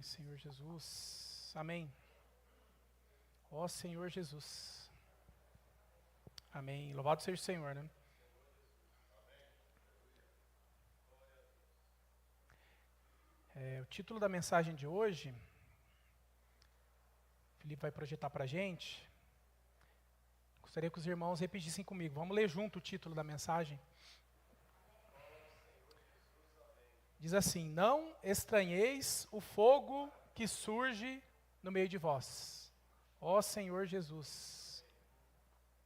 Senhor Jesus, amém. Ó Senhor Jesus, amém. Louvado seja o Senhor, né? O título da mensagem de hoje, o Felipe vai projetar para a gente. Gostaria que os irmãos repetissem comigo. Vamos ler junto o título da mensagem. Diz assim: não estranheis o fogo que surge no meio de vós. Ó Senhor Jesus,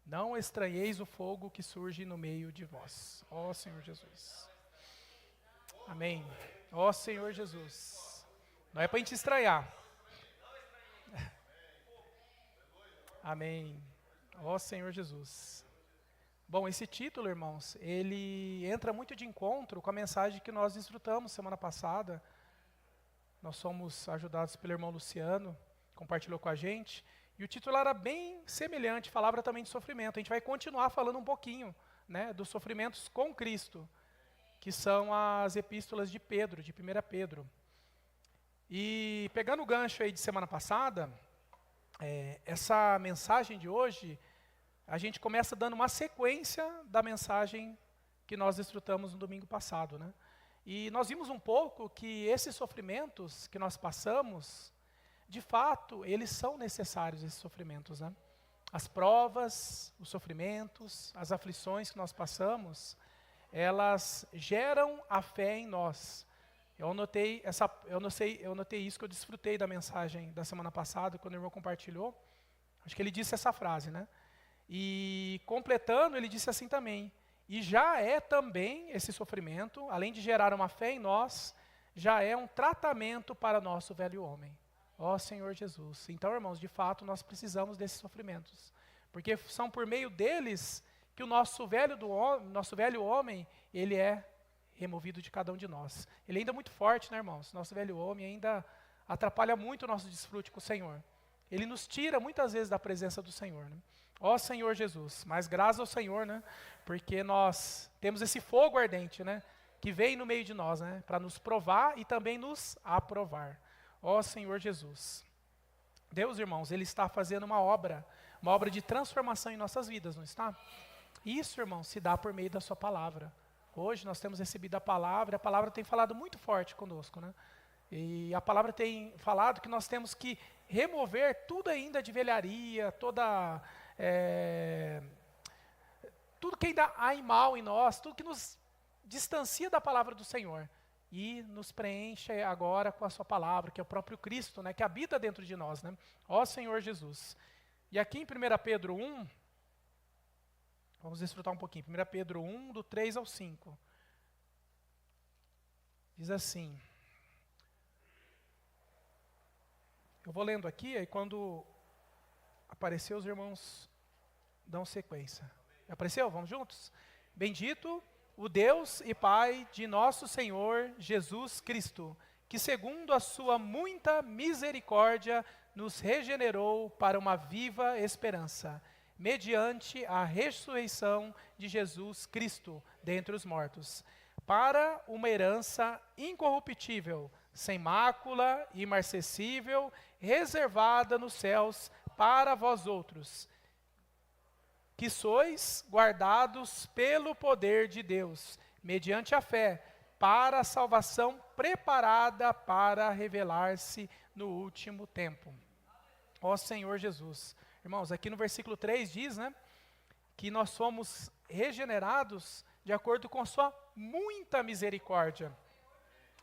não estranheis o fogo que surge no meio de vós. Ó Senhor Jesus. Amém. Ó Senhor Jesus. Não é para a gente estranhar. Amém. Ó Senhor Jesus. Bom, esse título, irmãos, ele entra muito de encontro com a mensagem que nós desfrutamos semana passada. Nós somos ajudados pelo irmão Luciano, compartilhou com a gente. E o título era bem semelhante, falava também de sofrimento. A gente vai continuar falando um pouquinho, né, dos sofrimentos com Cristo, que são as epístolas de Pedro, de 1 Pedro. E pegando o gancho aí de semana passada, essa mensagem de hoje, a gente começa dando uma sequência da mensagem que nós desfrutamos no domingo passado, né? E nós vimos um pouco que esses sofrimentos que nós passamos, de fato, eles são necessários, esses sofrimentos, né? As provas, os sofrimentos, as aflições que nós passamos, elas geram a fé em nós. Eu notei isso que eu desfrutei da mensagem da semana passada, quando o irmão compartilhou. Acho que ele disse essa frase, né? E completando, ele disse assim também: e já é também esse sofrimento, além de gerar uma fé em nós, já é um tratamento para nosso velho homem. Ó Senhor Jesus. Então, irmãos, de fato, nós precisamos desses sofrimentos, porque são por meio deles que o nosso velho homem, ele é removido de cada um de nós. Ele ainda é muito forte, né, irmãos? Nosso velho homem ainda atrapalha muito o nosso desfrute com o Senhor. Ele nos tira muitas vezes da presença do Senhor, né? Ó Senhor Jesus, mas graças ao Senhor, né? Porque nós temos esse fogo ardente, né? Que vem no meio de nós, né? Para nos provar e também nos aprovar. Ó Senhor Jesus. Deus, irmãos, Ele está fazendo uma obra de transformação em nossas vidas, não está? Isso, irmãos, se dá por meio da sua palavra. Hoje nós temos recebido a palavra tem falado muito forte conosco, né? E a palavra tem falado que nós temos que remover tudo ainda de velharia, tudo que ainda há em mal em nós, tudo que nos distancia da palavra do Senhor e nos preenche agora com a sua palavra, que é o próprio Cristo, né, que habita dentro de nós, né? Ó Senhor Jesus. E aqui em 1 Pedro 1, vamos desfrutar um pouquinho, 1 Pedro 1, do 3 ao 5. Diz assim, eu vou lendo aqui, aí quando aparecer os irmãos dão sequência. Apareceu? Vamos juntos? Bendito o Deus e Pai de nosso Senhor Jesus Cristo, que segundo a sua muita misericórdia nos regenerou para uma viva esperança, mediante a ressurreição de Jesus Cristo dentre os mortos, para uma herança incorruptível, sem mácula, imarcessível, reservada nos céus para vós outros, que sois guardados pelo poder de Deus, mediante a fé, para a salvação preparada para revelar-se no último tempo. Ó Senhor Jesus. Irmãos, aqui no versículo 3 diz, né, que nós somos regenerados de acordo com a sua muita misericórdia.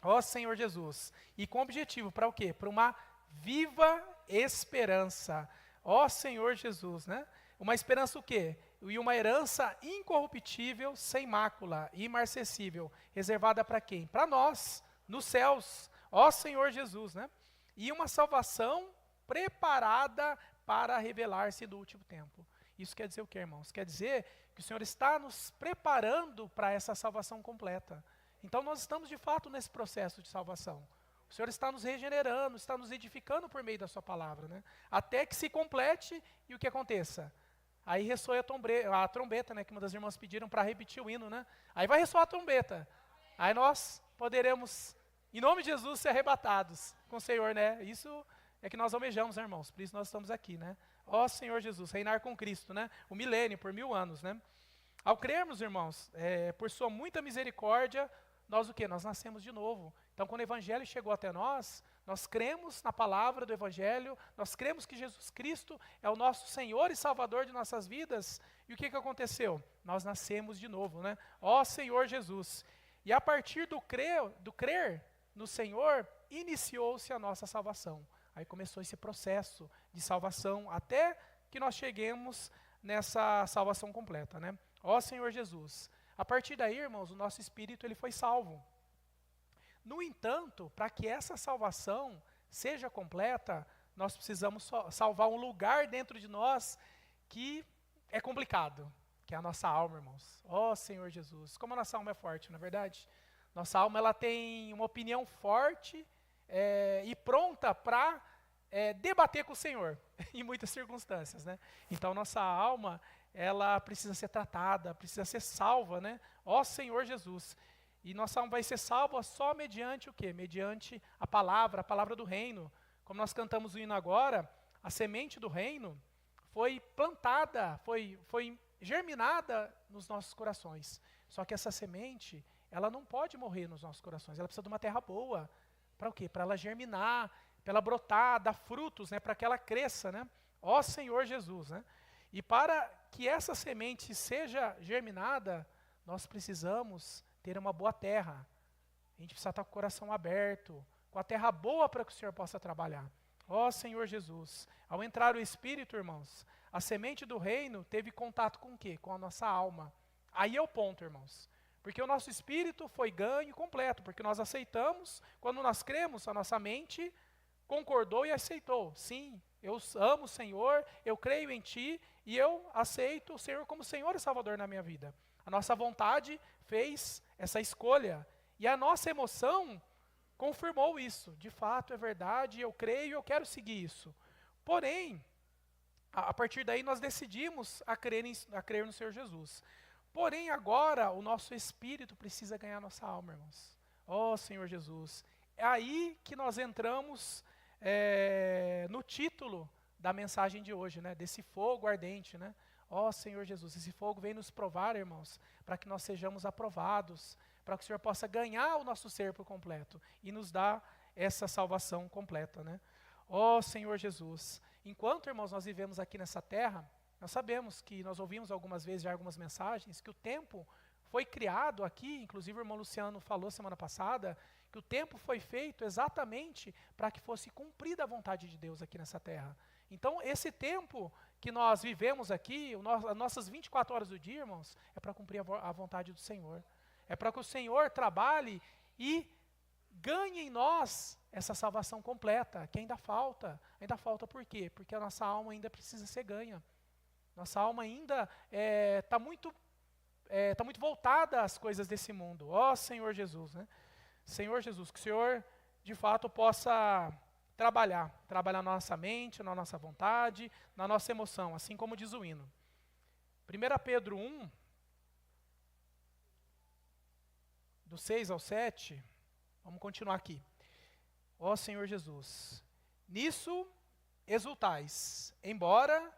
Ó Senhor Jesus. E com objetivo, para o quê? Para uma viva esperança. Ó Senhor Jesus, né? Uma esperança o quê? E uma herança incorruptível, sem mácula, imarcessível, reservada para quem? Para nós, nos céus. Ó Senhor Jesus, né? E uma salvação preparada para revelar-se do último tempo. Isso quer dizer o quê, irmãos? Quer dizer que o Senhor está nos preparando para essa salvação completa. Então nós estamos de fato nesse processo de salvação. O Senhor está nos regenerando, está nos edificando por meio da sua palavra, né? Até que se complete e o que aconteça? Aí ressoa a trombeta, né? Que uma das irmãs pediram para repetir o hino, né? Aí vai ressoar a trombeta. Aí nós poderemos, em nome de Jesus, ser arrebatados com o Senhor, né? Isso é que nós almejamos, né, irmãos? Por isso nós estamos aqui, né? Ó Senhor Jesus, reinar com Cristo, né? O milênio, por 1000 anos, né? Ao crermos, irmãos, por sua muita misericórdia, nós o quê? Nós nascemos de novo. Então, quando o Evangelho chegou até nós cremos na palavra do Evangelho, nós cremos que Jesus Cristo é o nosso Senhor e Salvador de nossas vidas. E o que aconteceu? Nós nascemos de novo, né? Ó Senhor Jesus. E a partir do crer no Senhor, iniciou-se a nossa salvação. Aí começou esse processo de salvação, até que nós cheguemos nessa salvação completa, né? Ó Senhor Jesus. A partir daí, irmãos, o nosso espírito ele foi salvo. No entanto, para que essa salvação seja completa, nós precisamos salvar um lugar dentro de nós que é complicado, que é a nossa alma, irmãos. Ó Senhor Jesus, como a nossa alma é forte, não é verdade? Nossa alma ela tem uma opinião forte e pronta para debater com o Senhor, em muitas circunstâncias, né? Então, nossa alma, ela precisa ser tratada, precisa ser salva, né? Ó Senhor Jesus. E nossa alma vai ser salva só mediante o quê? Mediante a palavra do reino. Como nós cantamos o hino agora, a semente do reino foi plantada, foi germinada nos nossos corações. Só que essa semente, ela não pode morrer nos nossos corações, ela precisa de uma terra boa. Para o quê? Para ela germinar, para ela brotar, dar frutos, né? Para que ela cresça, né? Ó Senhor Jesus, né? E para que essa semente seja germinada, nós precisamos ter uma boa terra. A gente precisa estar com o coração aberto, com a terra boa para que o Senhor possa trabalhar. Ó Senhor Jesus, ao entrar o Espírito, irmãos, a semente do reino teve contato com o quê? Com a nossa alma. Aí é o ponto, irmãos. Porque o nosso espírito foi ganho completo, porque nós aceitamos, quando nós cremos, a nossa mente concordou e aceitou. Sim, eu amo o Senhor, eu creio em Ti e eu aceito o Senhor como Senhor e Salvador na minha vida. A nossa vontade fez essa escolha e a nossa emoção confirmou isso. De fato, é verdade, eu creio e eu quero seguir isso. Porém, a partir daí nós decidimos a crer no Senhor Jesus. Porém, agora, o nosso espírito precisa ganhar nossa alma, irmãos. Ó Senhor Jesus. É aí que nós entramos no título da mensagem de hoje, né? Desse fogo ardente, né? Ó Senhor Jesus, esse fogo vem nos provar, irmãos, para que nós sejamos aprovados, para que o Senhor possa ganhar o nosso ser por completo e nos dar essa salvação completa, né? Ó Senhor Jesus, enquanto, irmãos, nós vivemos aqui nessa terra, nós sabemos que nós ouvimos algumas vezes já algumas mensagens, que o tempo foi criado aqui, inclusive o irmão Luciano falou semana passada, que o tempo foi feito exatamente para que fosse cumprida a vontade de Deus aqui nessa terra. Então, esse tempo que nós vivemos aqui, as nossas 24 horas do dia, irmãos, é para cumprir a vontade do Senhor. É para que o Senhor trabalhe e ganhe em nós essa salvação completa, que ainda falta. Ainda falta por quê? Porque a nossa alma ainda precisa ser ganha. Nossa alma ainda está muito voltada às coisas desse mundo. Ó Senhor Jesus, né? Senhor Jesus, que o Senhor, de fato, possa trabalhar na nossa mente, na nossa vontade, na nossa emoção, assim como diz o hino. 1 Pedro 1, do 6 ao 7, vamos continuar aqui. Ó Senhor Jesus, nisso exultais, embora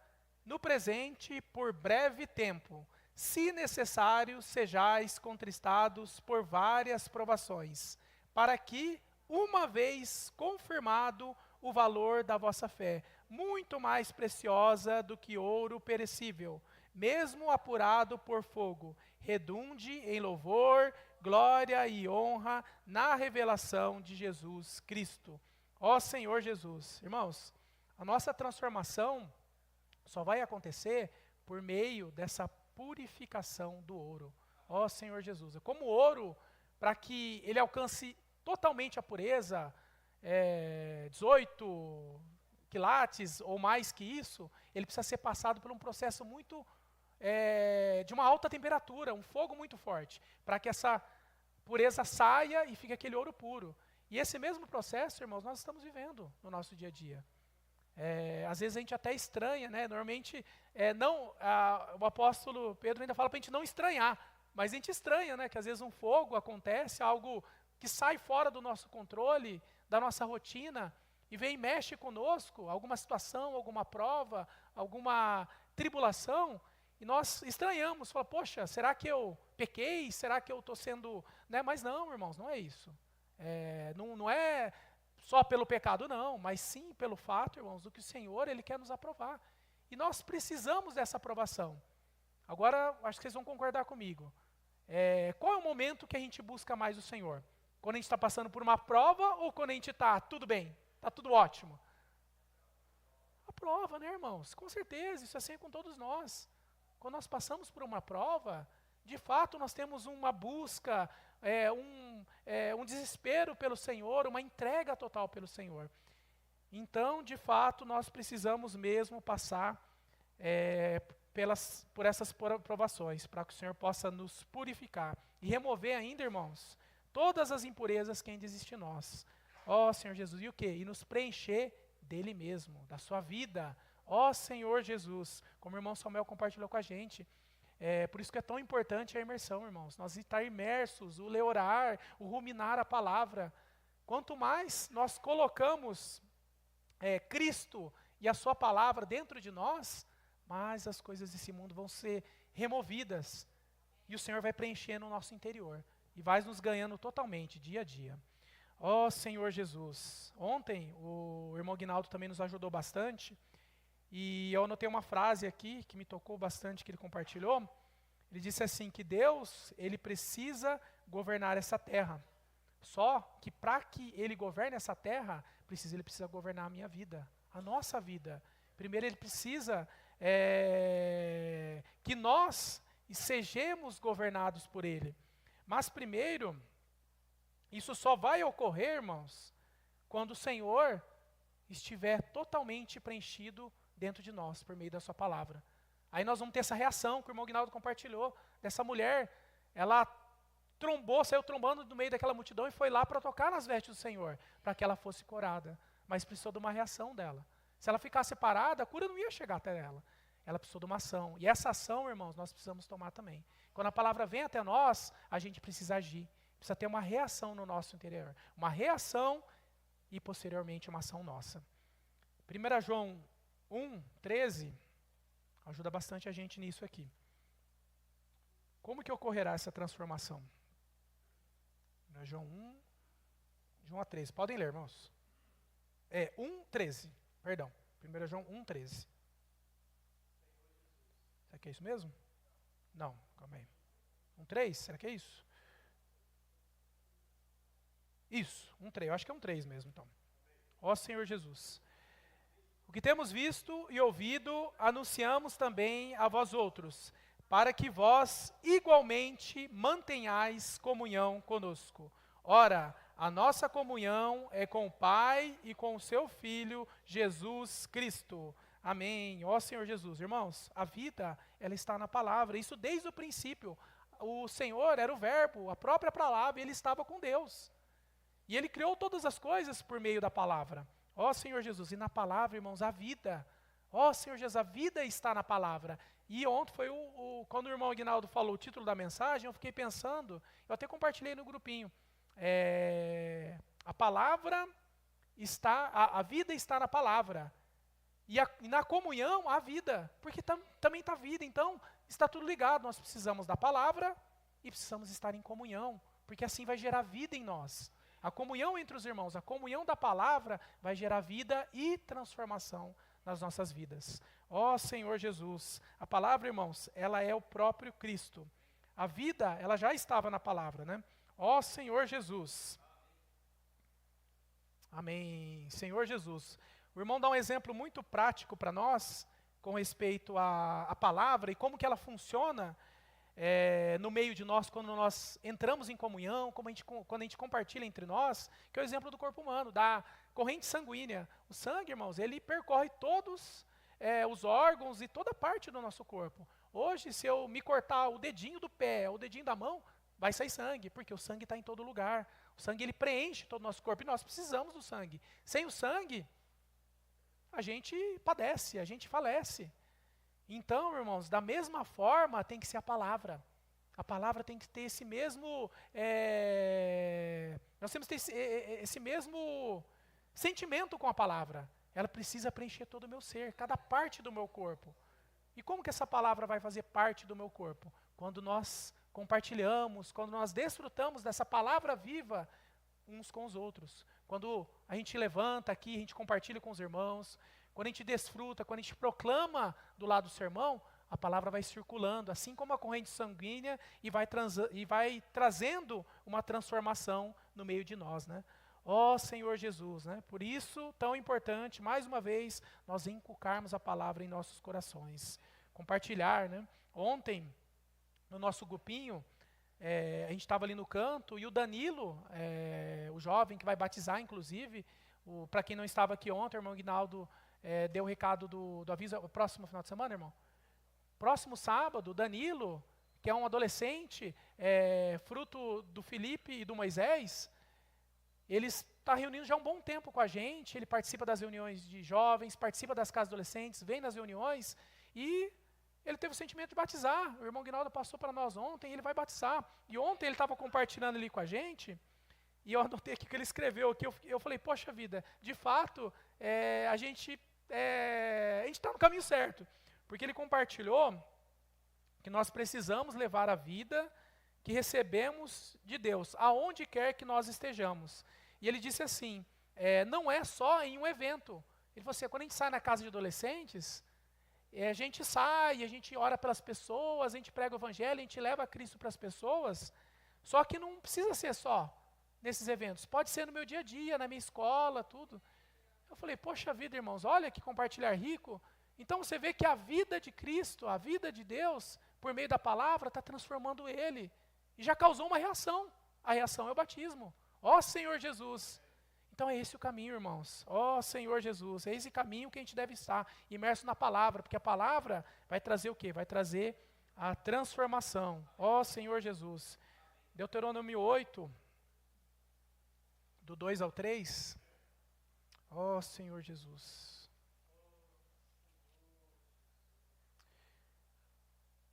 no presente, por breve tempo, se necessário, sejais contristados por várias provações, para que, uma vez confirmado o valor da vossa fé, muito mais preciosa do que ouro perecível, mesmo apurado por fogo, redunde em louvor, glória e honra na revelação de Jesus Cristo. Ó Senhor Jesus, irmãos, a nossa transformação só vai acontecer por meio dessa purificação do ouro. Ó Senhor Jesus, como o ouro, para que ele alcance totalmente a pureza, 18 quilates ou mais que isso, ele precisa ser passado por um processo muito, de uma alta temperatura, um fogo muito forte, para que essa pureza saia e fique aquele ouro puro. E esse mesmo processo, irmãos, nós estamos vivendo no nosso dia a dia. Às vezes a gente até estranha, né? Normalmente, o apóstolo Pedro ainda fala para a gente não estranhar, mas a gente estranha, né? Que às vezes um fogo acontece, algo que sai fora do nosso controle, da nossa rotina e vem e mexe conosco, alguma situação, alguma prova, alguma tribulação, e nós estranhamos, fala, poxa, será que eu pequei? Será que eu estou sendo... Né? Mas não, irmãos, não é isso. Não é só pelo pecado, não, mas sim pelo fato, irmãos, do que o Senhor, Ele quer nos aprovar. E nós precisamos dessa aprovação. Agora, acho que vocês vão concordar comigo. Qual é o momento que a gente busca mais o Senhor? Quando a gente está passando por uma prova ou quando a gente está tudo bem, está tudo ótimo? A prova, né, irmãos? Com certeza, isso é assim com todos nós. Quando nós passamos por uma prova, de fato nós temos uma busca, um desespero pelo Senhor, uma entrega total pelo Senhor. Então, de fato, nós precisamos mesmo passar por essas provações, para que o Senhor possa nos purificar e remover ainda, irmãos, todas as impurezas que ainda existem em nós. Ó Senhor Jesus, e o quê? E nos preencher dele mesmo, da sua vida. Ó Senhor Jesus, como o irmão Samuel compartilhou com a gente. Por isso que é tão importante a imersão, irmãos. Nós estar imersos, o ler, orar, o ruminar a palavra. Quanto mais nós colocamos Cristo e a sua palavra dentro de nós, mais as coisas desse mundo vão ser removidas. E o Senhor vai preenchendo o nosso interior. E vai nos ganhando totalmente, dia a dia. Ó Senhor Jesus. Ontem o irmão Guinaldo também nos ajudou bastante. E eu anotei uma frase aqui que me tocou bastante, que ele compartilhou. Ele disse assim, que Deus, Ele precisa governar essa terra. Só que para que Ele governe essa terra, Ele precisa governar a minha vida, a nossa vida. Primeiro Ele precisa que nós sejamos governados por Ele. Mas primeiro, isso só vai ocorrer, irmãos, quando o Senhor estiver totalmente preenchido dentro de nós, por meio da sua palavra. Aí nós vamos ter essa reação que o irmão Guinaldo compartilhou, dessa mulher, ela saiu trombando do meio daquela multidão e foi lá para tocar nas vestes do Senhor, para que ela fosse curada. Mas precisou de uma reação dela. Se ela ficasse parada, a cura não ia chegar até ela. Ela precisou de uma ação. E essa ação, irmãos, nós precisamos tomar também. Quando a palavra vem até nós, a gente precisa agir. Precisa ter uma reação no nosso interior. Uma reação e, posteriormente, uma ação nossa. 1 João 1:13 ajuda bastante a gente nisso aqui. Como que ocorrerá essa transformação? 1 João 1, de 1 a 13. Podem ler, irmãos. 1:13, perdão. 1 João 1:13. Será que é isso mesmo? Não, calma aí. 1:3, será que é isso? Isso, 1:3, eu acho que é 1:3 mesmo, então. Ó Senhor Jesus. O que temos visto e ouvido, anunciamos também a vós outros, para que vós igualmente mantenhais comunhão conosco. Ora, a nossa comunhão é com o Pai e com o seu Filho, Jesus Cristo. Amém. Ó Senhor Jesus. Irmãos, a vida, ela está na palavra. Isso desde o princípio. O Senhor era o verbo, a própria palavra, e Ele estava com Deus. E Ele criou todas as coisas por meio da palavra. Ó Senhor Jesus, e na palavra, irmãos, a vida. Ó Senhor Jesus, a vida está na palavra. E ontem foi quando o irmão Aguinaldo falou o título da mensagem, eu fiquei pensando, eu até compartilhei no grupinho. A palavra está, a vida está na palavra. E na comunhão, a vida. Porque também está a vida. Então, está tudo ligado. Nós precisamos da palavra e precisamos estar em comunhão. Porque assim vai gerar vida em nós. A comunhão entre os irmãos, a comunhão da palavra vai gerar vida e transformação nas nossas vidas. Ó Senhor Jesus, a palavra, irmãos, ela é o próprio Cristo. A vida, ela já estava na palavra, né? Ó Senhor Jesus. Amém. Senhor Jesus. O irmão dá um exemplo muito prático para nós, com respeito à palavra e como que ela funciona no meio de nós, quando nós entramos em comunhão, quando a gente compartilha entre nós, que é o exemplo do corpo humano, da corrente sanguínea. O sangue, irmãos, ele percorre todos os órgãos e toda parte do nosso corpo. Hoje, se eu me cortar o dedinho do pé, o dedinho da mão, vai sair sangue, porque o sangue está em todo lugar. O sangue, ele preenche todo o nosso corpo e nós precisamos do sangue. Sem o sangue, a gente padece, a gente falece. Então, irmãos, da mesma forma tem que ser a palavra. A palavra tem que ter esse mesmo, nós temos que ter esse mesmo sentimento com a palavra. Ela precisa preencher todo o meu ser, cada parte do meu corpo. E como que essa palavra vai fazer parte do meu corpo? Quando nós compartilhamos, quando nós desfrutamos dessa palavra viva uns com os outros. Quando a gente levanta aqui, a gente compartilha com os irmãos, quando a gente desfruta, quando a gente proclama do lado do sermão, a palavra vai circulando, assim como a corrente sanguínea, e vai trazendo uma transformação no meio de nós, né? Ó Senhor Jesus, né? Por isso, tão importante, mais uma vez, nós inculcarmos a palavra em nossos corações. Compartilhar, né? Ontem, no nosso grupinho, a gente estava ali no canto, e o Danilo, o jovem que vai batizar, inclusive, para quem não estava aqui ontem, o irmão Guinaldo deu o recado do aviso, o próximo final de semana, irmão? Próximo sábado, Danilo, que é um adolescente, fruto do Felipe e do Moisés, ele está reunindo já há um bom tempo com a gente, ele participa das reuniões de jovens, participa das casas adolescentes, vem nas reuniões, e ele teve o sentimento de batizar. O irmão Guinaldo passou para nós ontem, ele vai batizar. E ontem ele estava compartilhando ali com a gente, e eu anotei aqui o que ele escreveu, que eu falei, poxa vida, de fato, a gente está no caminho certo. Porque ele compartilhou que nós precisamos levar a vida que recebemos de Deus, aonde quer que nós estejamos. E ele disse assim, não é só em um evento. Ele falou assim, quando a gente sai na casa de adolescentes, a gente sai, a gente ora pelas pessoas, a gente prega o evangelho, a gente leva Cristo para as pessoas, só que não precisa ser só nesses eventos, pode ser no meu dia a dia, na minha escola, tudo. Eu falei, poxa vida, irmãos, olha que compartilhar rico. Então você vê que a vida de Cristo, a vida de Deus, por meio da palavra, está transformando ele. E já causou uma reação. A reação é o batismo. Ó Senhor Jesus. Então é esse o caminho, irmãos. Ó Senhor Jesus. É esse caminho que a gente deve estar, imerso na palavra. Porque a palavra vai trazer o quê? Vai trazer a transformação. Ó Senhor Jesus. Deuteronômio 8, do 2 ao 3. Ó Senhor Jesus.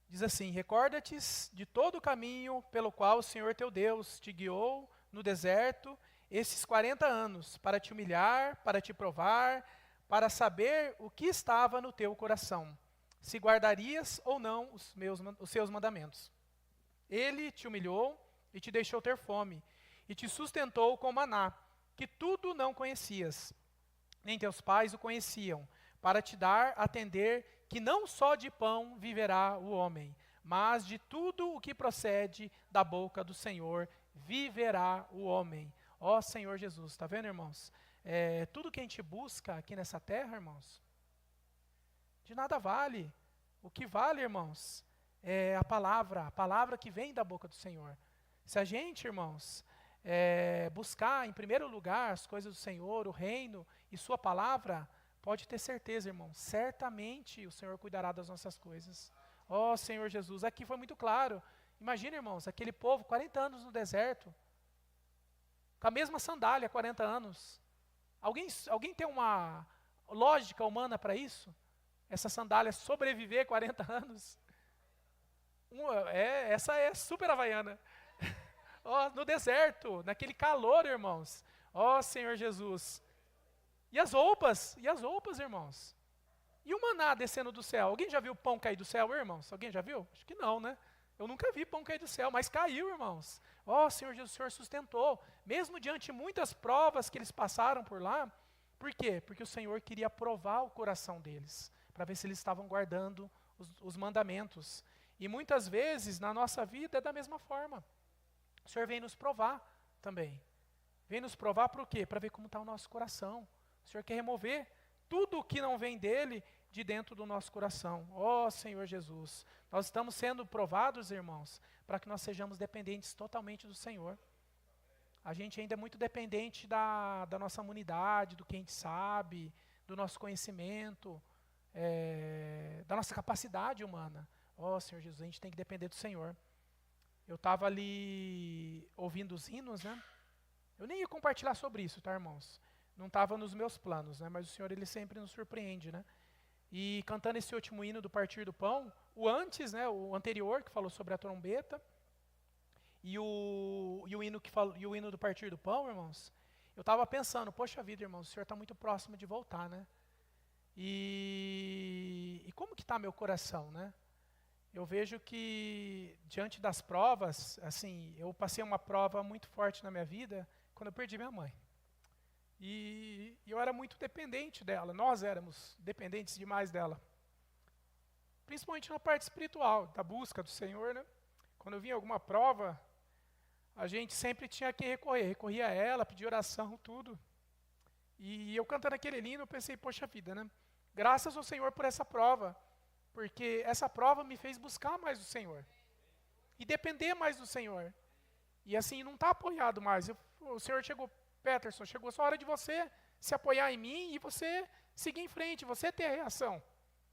Diz assim, recorda-te de todo o caminho pelo qual o Senhor teu Deus te guiou no deserto esses 40 anos, para te humilhar, para te provar, para saber o que estava no teu coração, se guardarias ou não os seus mandamentos. Ele te humilhou e te deixou ter fome, e te sustentou com maná, que tudo não conhecias, nem teus pais o conheciam, para te dar a entender que não só de pão viverá o homem, mas de tudo o que procede da boca do Senhor viverá o homem. Ó Senhor Jesus, está vendo, irmãos? Tudo que a gente busca aqui nessa terra, irmãos, de nada vale. O que vale, irmãos, é a palavra que vem da boca do Senhor. Se a gente, irmãos, buscar em primeiro lugar as coisas do Senhor, o reino e sua palavra, pode ter certeza, irmão, certamente o Senhor cuidará das nossas coisas. Ó Senhor Jesus, aqui foi muito claro. Imagina, irmãos, aquele povo, 40 anos no deserto, com a mesma sandália, 40 anos. Alguém tem uma lógica humana para isso? Essa sandália sobreviver 40 anos? Essa é super havaiana. No deserto, naquele calor, irmãos. Ó Senhor Jesus. E as roupas, irmãos. E o maná descendo do céu? Alguém já viu pão cair do céu, irmãos? Alguém já viu? Acho que não, né? Eu nunca vi pão cair do céu, mas caiu, irmãos. Ó, Senhor Jesus, o Senhor sustentou. Mesmo diante de muitas provas que eles passaram por lá. Por quê? Porque o Senhor queria provar o coração deles, para ver se eles estavam guardando os mandamentos. E muitas vezes, na nossa vida, é da mesma forma. O Senhor vem nos provar também. Vem nos provar por quê? Para ver como está o nosso coração. O Senhor quer remover tudo o que não vem dele de dentro do nosso coração. Ó Senhor Jesus, nós estamos sendo provados, irmãos, para que nós sejamos dependentes totalmente do Senhor. A gente ainda é muito dependente da nossa imunidade, do que a gente sabe, do nosso conhecimento, da nossa capacidade humana. Ó Senhor Jesus, a gente tem que depender do Senhor. Eu estava ali ouvindo os hinos, né? Eu nem ia compartilhar sobre isso, tá, irmãos? Não estava nos meus planos, né? Mas o Senhor, Ele sempre nos surpreende, né? E cantando esse último hino do Partir do Pão, o antes, né? O anterior, que falou sobre a trombeta, E o hino do Partir do Pão, irmãos, eu estava pensando, poxa vida, irmãos, o Senhor está muito próximo de voltar, né? E como que está meu coração, né? Eu vejo que, diante das provas, assim, eu passei uma prova muito forte na minha vida quando eu perdi minha mãe. E eu era muito dependente dela, nós éramos dependentes demais dela. Principalmente na parte espiritual, da busca do Senhor, né? Quando eu vinha alguma prova, a gente sempre tinha que recorria a ela, pedir oração, tudo. E eu cantando aquele hino, eu pensei, poxa vida, né? Graças ao Senhor por essa prova, porque essa prova me fez buscar mais o Senhor e depender mais do Senhor. E assim, não está apoiado mais. O Senhor chegou, Peterson, chegou só a hora de você se apoiar em mim e você seguir em frente, você ter a reação.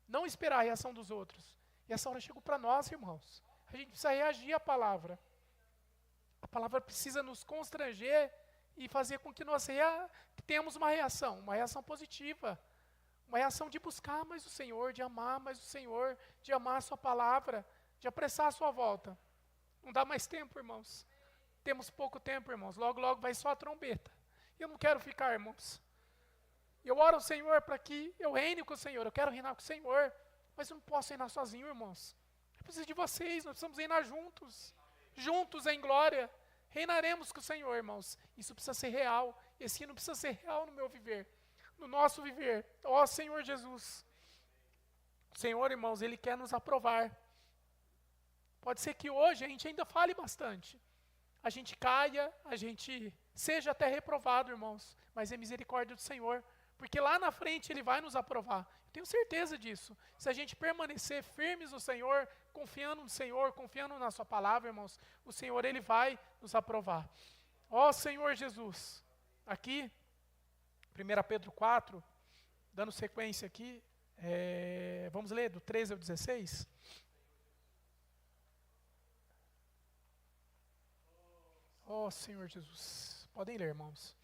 Não esperar a reação dos outros. E essa hora chegou para nós, irmãos. A gente precisa reagir à palavra. A palavra precisa nos constranger e fazer com que nós tenhamos uma reação positiva. Uma reação de buscar mais o Senhor, de amar mais o Senhor, de amar a sua palavra, de apressar a sua volta. Não dá mais tempo, irmãos. Temos pouco tempo, irmãos. Logo, logo vai só a trombeta. E eu não quero ficar, irmãos. Eu oro ao Senhor para que eu reine com o Senhor. Eu quero reinar com o Senhor. Mas eu não posso reinar sozinho, irmãos. Eu preciso de vocês. Nós precisamos reinar juntos. Juntos em glória. Reinaremos com o Senhor, irmãos. Isso precisa ser real. Esse hino precisa ser real no meu viver. No nosso viver. Ó Senhor Jesus. O Senhor, irmãos, Ele quer nos aprovar. Pode ser que hoje a gente ainda fale bastante. A gente caia, a gente seja até reprovado, irmãos. Mas é misericórdia do Senhor. Porque lá na frente Ele vai nos aprovar. Eu tenho certeza disso. Se a gente permanecer firmes no Senhor, confiando no Senhor, confiando na sua palavra, irmãos, o Senhor, Ele vai nos aprovar. Ó Senhor Jesus. Aqui, 1 Pedro 4, dando sequência aqui, vamos ler do 13 ao 16? Ó Senhor Jesus. Podem ler, irmãos.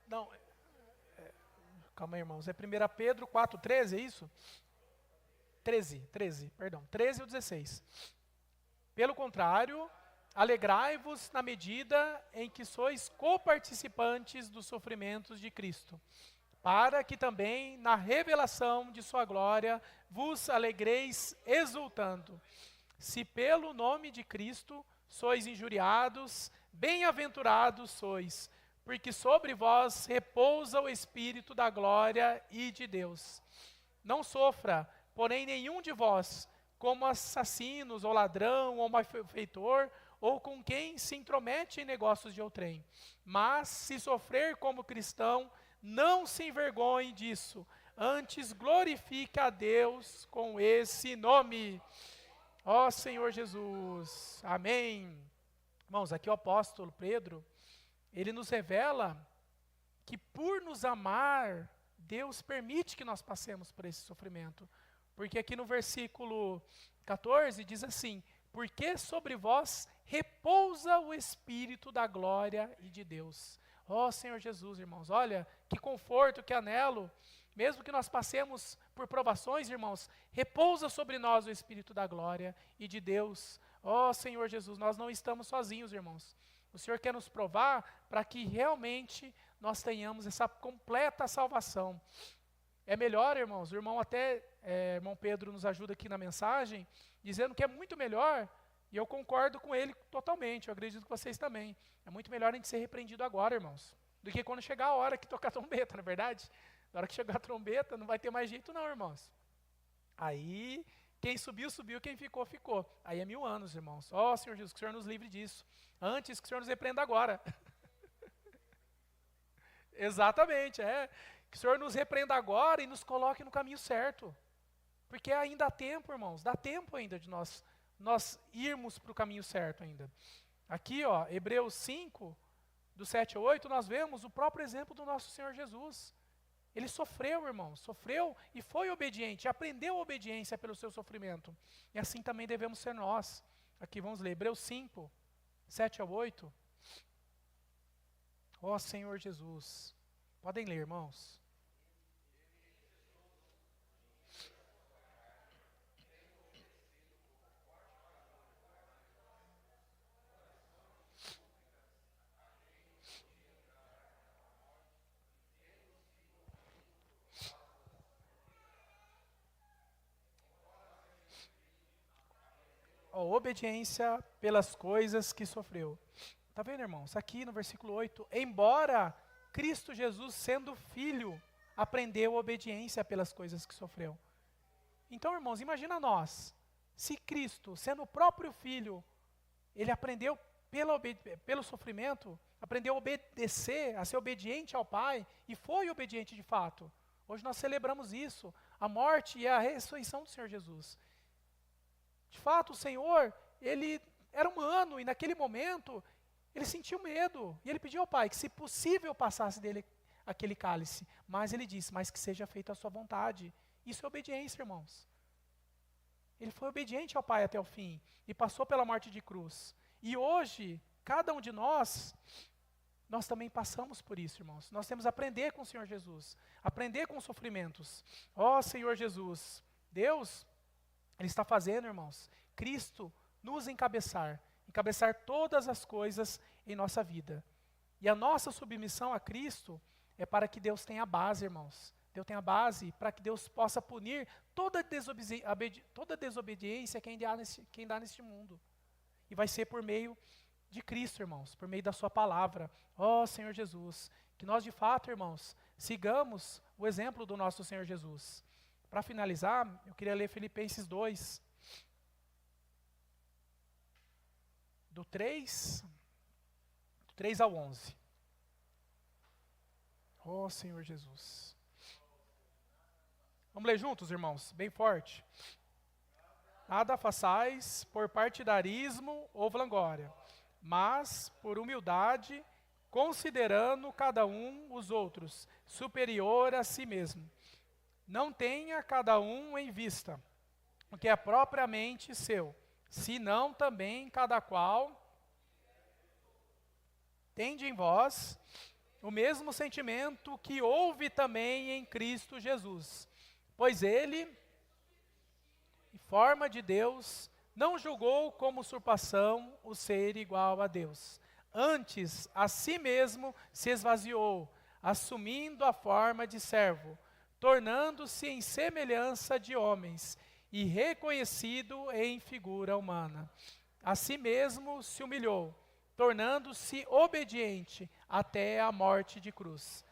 Não, calma aí, irmãos. É 1 Pedro 4, 13, é isso? 13, perdão. 13 ao 16. Pelo contrário, alegrai-vos na medida em que sois coparticipantes dos sofrimentos de Cristo, para que também na revelação de sua glória vos alegreis exultando. Se pelo nome de Cristo sois injuriados, bem-aventurados sois, porque sobre vós repousa o Espírito da glória e de Deus. Não sofra, porém, nenhum de vós, como assassinos, ou ladrão, ou malfeitor, ou com quem se intromete em negócios de outrem. Mas, se sofrer como cristão, não se envergonhe disso, antes glorifique a Deus com esse nome. Ó Senhor Jesus, amém. Irmãos, aqui o apóstolo Pedro, ele nos revela que por nos amar, Deus permite que nós passemos por esse sofrimento. Porque aqui no versículo 14 diz assim, porque sobre vós repousa o Espírito da glória e de Deus. Ó Senhor Jesus, irmãos, olha que conforto, que anelo, mesmo que nós passemos por provações, irmãos, repousa sobre nós o Espírito da glória e de Deus. Ó Senhor Jesus, nós não estamos sozinhos, irmãos. O Senhor quer nos provar para que realmente nós tenhamos essa completa salvação. É melhor, irmãos, o irmão irmão Pedro nos ajuda aqui na mensagem, dizendo que é muito melhor, e eu concordo com ele totalmente, eu acredito que vocês também. É muito melhor a gente ser repreendido agora, irmãos, do que quando chegar a hora que tocar a trombeta, não é verdade? Na hora que chegar a trombeta, não vai ter mais jeito não, irmãos. Aí, quem subiu, subiu, quem ficou, ficou. Aí é 1000 anos, irmãos. Ó Senhor Jesus, que o Senhor nos livre disso. Antes que o Senhor nos repreenda agora. Exatamente, que o Senhor nos repreenda agora e nos coloque no caminho certo. Porque ainda há tempo, irmãos, dá tempo ainda de nós irmos para o caminho certo ainda. Aqui, ó, Hebreus 5, do 7 ao 8, nós vemos o próprio exemplo do nosso Senhor Jesus. Ele sofreu, irmãos, sofreu e foi obediente, aprendeu a obediência pelo seu sofrimento. E assim também devemos ser nós. Aqui vamos ler, Hebreus 5, 7 ao 8. Ó Senhor Jesus. Podem ler, irmãos. obediência pelas coisas que sofreu. Está vendo, irmãos? Aqui no versículo 8, embora Cristo Jesus, sendo filho, aprendeu obediência pelas coisas que sofreu. Então, irmãos, imagina nós, se Cristo, sendo o próprio filho, ele aprendeu pelo sofrimento, aprendeu a obedecer, a ser obediente ao Pai, e foi obediente de fato. Hoje nós celebramos isso, a morte e a ressurreição do Senhor Jesus. De fato, o Senhor, ele era humano, e naquele momento, ele sentiu medo, e ele pediu ao Pai que, se possível, passasse dele aquele cálice. Mas ele disse, mas que seja feita a sua vontade. Isso é obediência, irmãos. Ele foi obediente ao Pai até o fim, e passou pela morte de cruz. E hoje, cada um de nós também passamos por isso, irmãos. Nós temos que aprender com o Senhor Jesus, aprender com os sofrimentos. Ó Senhor Jesus, Deus, Ele está fazendo, irmãos, Cristo nos encabeçar todas as coisas em nossa vida. E a nossa submissão a Cristo é para que Deus tenha base, irmãos. Deus tenha base para que Deus possa punir toda desobediência quem dá neste mundo. E vai ser por meio de Cristo, irmãos, por meio da sua palavra. Ó Senhor Jesus, que nós de fato, irmãos, sigamos o exemplo do nosso Senhor Jesus. Para finalizar, eu queria ler Filipenses 2, do 3 ao 11. Ó Senhor Jesus. Vamos ler juntos, irmãos, bem forte. Nada façais por partidarismo ou vanglória, mas por humildade, considerando cada um os outros superior a si mesmo. Não tenha cada um em vista o que é propriamente seu, senão também cada qual tende em vós o mesmo sentimento que houve também em Cristo Jesus. Pois ele, em forma de Deus, não julgou como usurpação o ser igual a Deus. Antes, a si mesmo se esvaziou, assumindo a forma de servo, tornando-se em semelhança de homens e reconhecido em figura humana. A si mesmo se humilhou, tornando-se obediente até a morte de cruz.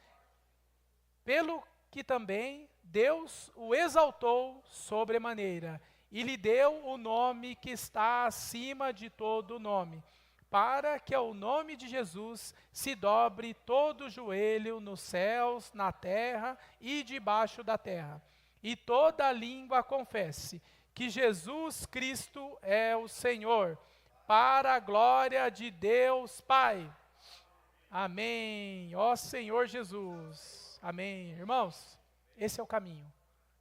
Pelo que também Deus o exaltou sobremaneira e lhe deu o nome que está acima de todo nome, para que ao nome de Jesus se dobre todo o joelho nos céus, na terra e debaixo da terra, e toda língua confesse que Jesus Cristo é o Senhor, para a glória de Deus Pai. Amém. Ó Senhor Jesus. Amém. Irmãos, esse é o caminho.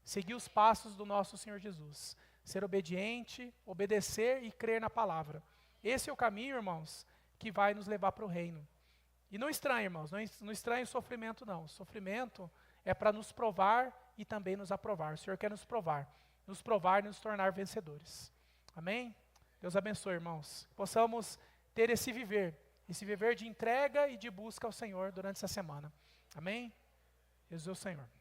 Seguir os passos do nosso Senhor Jesus. Ser obediente, obedecer e crer na palavra. Esse é o caminho, irmãos, que vai nos levar para o reino. E não estranhe, irmãos, não estranhe o sofrimento, não. O sofrimento é para nos provar e também nos aprovar. O Senhor quer nos provar e nos tornar vencedores. Amém? Deus abençoe, irmãos. Possamos ter esse viver de entrega e de busca ao Senhor durante essa semana. Amém? Jesus é o Senhor.